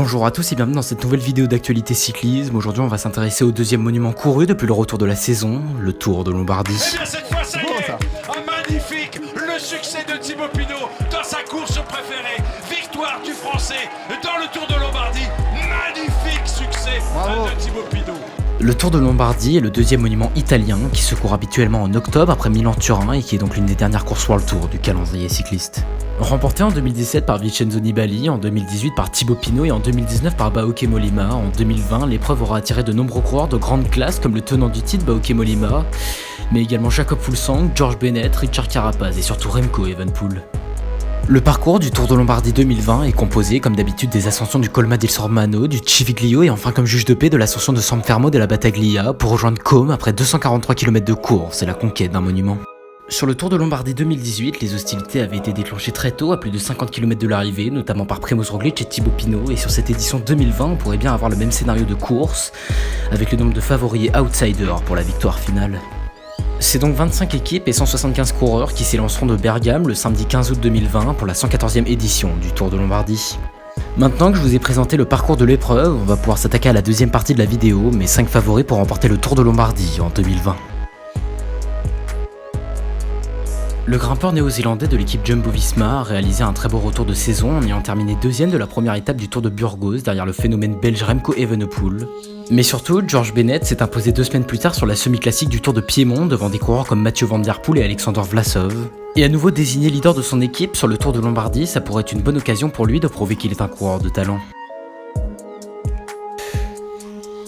Bonjour à tous et bienvenue dans cette nouvelle vidéo d'actualité cyclisme. Aujourd'hui on va s'intéresser au deuxième monument couru depuis le retour de la saison, le Tour de Lombardie. Et bien cette fois ça y est, magnifique, le succès de Thibaut Pinot dans sa course préférée, victoire du Français dans le Tour de Lombardie, magnifique succès de Thibaut Pinot. Le Tour de Lombardie est le deuxième monument italien qui se court habituellement en octobre après Milan-Turin et qui est donc l'une des dernières courses World Tour du calendrier cycliste. Remporté en 2017 par Vincenzo Nibali, en 2018 par Thibaut Pinot et en 2019 par Bauke Mollema, en 2020 l'épreuve aura attiré de nombreux coureurs de grande classe comme le tenant du titre Bauke Mollema, mais également Jakob Fuglsang, George Bennett, Richard Carapaz et surtout Remco Evenepoel. Le parcours du Tour de Lombardie 2020 est composé comme d'habitude des ascensions du Colma del Sormano, du Civiglio et enfin comme juge de paix de l'ascension de San Fermo della Battaglia pour rejoindre Côme après 243 km de course et la conquête d'un monument. Sur le Tour de Lombardie 2018, les hostilités avaient été déclenchées très tôt, à plus de 50 km de l'arrivée, notamment par Primož Roglič et Thibaut Pinot, et sur cette édition 2020, on pourrait bien avoir le même scénario de course, avec le nombre de favoris et outsiders pour la victoire finale. C'est donc 25 équipes et 175 coureurs qui s'élanceront de Bergame le samedi 15 août 2020 pour la 114e édition du Tour de Lombardie. Maintenant que je vous ai présenté le parcours de l'épreuve, on va pouvoir s'attaquer à la deuxième partie de la vidéo, mes 5 favoris pour remporter le Tour de Lombardie en 2020. Le grimpeur néo-zélandais de l'équipe Jumbo-Visma a réalisé un très beau retour de saison en ayant terminé deuxième de la première étape du Tour de Burgos derrière le phénomène belge Remco Evenepoel. Mais surtout, George Bennett s'est imposé 2 semaines plus tard sur la semi-classique du Tour de Piémont devant des coureurs comme Mathieu Van Der Poel et Alexander Vlasov. Et à nouveau désigné leader de son équipe sur le Tour de Lombardie, ça pourrait être une bonne occasion pour lui de prouver qu'il est un coureur de talent.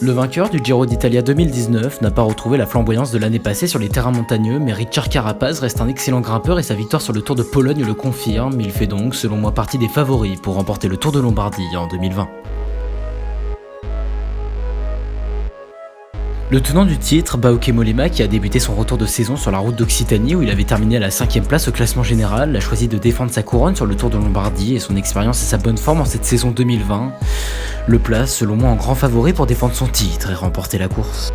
Le vainqueur du Giro d'Italia 2019 n'a pas retrouvé la flamboyance de l'année passée sur les terrains montagneux, mais Richard Carapaz reste un excellent grimpeur et sa victoire sur le Tour de Pologne le confirme. Il fait donc, selon moi, partie des favoris pour remporter le Tour de Lombardie en 2020. Le tenant du titre, Bauke Mollema, qui a débuté son retour de saison sur la route d'Occitanie où il avait terminé à la 5ème place au classement général, a choisi de défendre sa couronne sur le Tour de Lombardie et son expérience et sa bonne forme en cette saison 2020 le place selon moi en grand favori pour défendre son titre et remporter la course.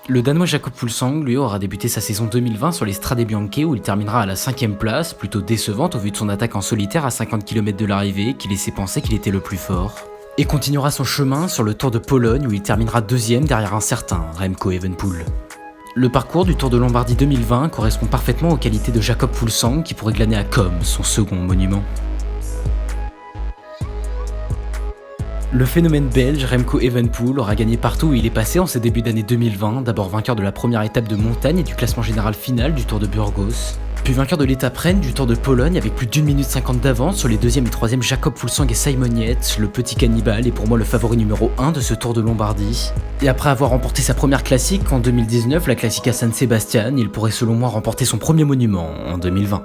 Le Danois Jakob Fuglsang, lui, aura débuté sa saison 2020 sur les Strade Bianche où il terminera à la 5ème place, plutôt décevante au vu de son attaque en solitaire à 50 km de l'arrivée qui laissait penser qu'il était le plus fort. Et continuera son chemin sur le Tour de Pologne où il terminera 2ème derrière un certain Remco Evenepoel. Le parcours du Tour de Lombardie 2020 correspond parfaitement aux qualités de Jakob Fuglsang qui pourrait glaner à Côme son second monument. Le phénomène belge Remco Evenepoel aura gagné partout où il est passé en ses débuts d'année 2020, d'abord vainqueur de la première étape de montagne et du classement général final du Tour de Burgos, puis vainqueur de l'étape reine du Tour de Pologne avec plus d'1 minute 50 d'avance sur les 2e et 3e Jakob Fuglsang et Simon Yates, le petit cannibale est pour moi le favori numéro 1 de ce Tour de Lombardie. Et après avoir remporté sa première classique en 2019, la Classica San Sebastian, il pourrait selon moi remporter son premier monument en 2020.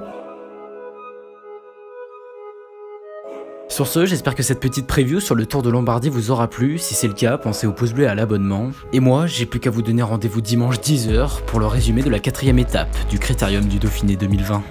Sur ce, j'espère que cette petite preview sur le Tour de Lombardie vous aura plu. Si c'est le cas, pensez au pouce bleu et à l'abonnement. Et moi, j'ai plus qu'à vous donner rendez-vous dimanche 10h pour le résumé de la 4ème étape du Critérium du Dauphiné 2020.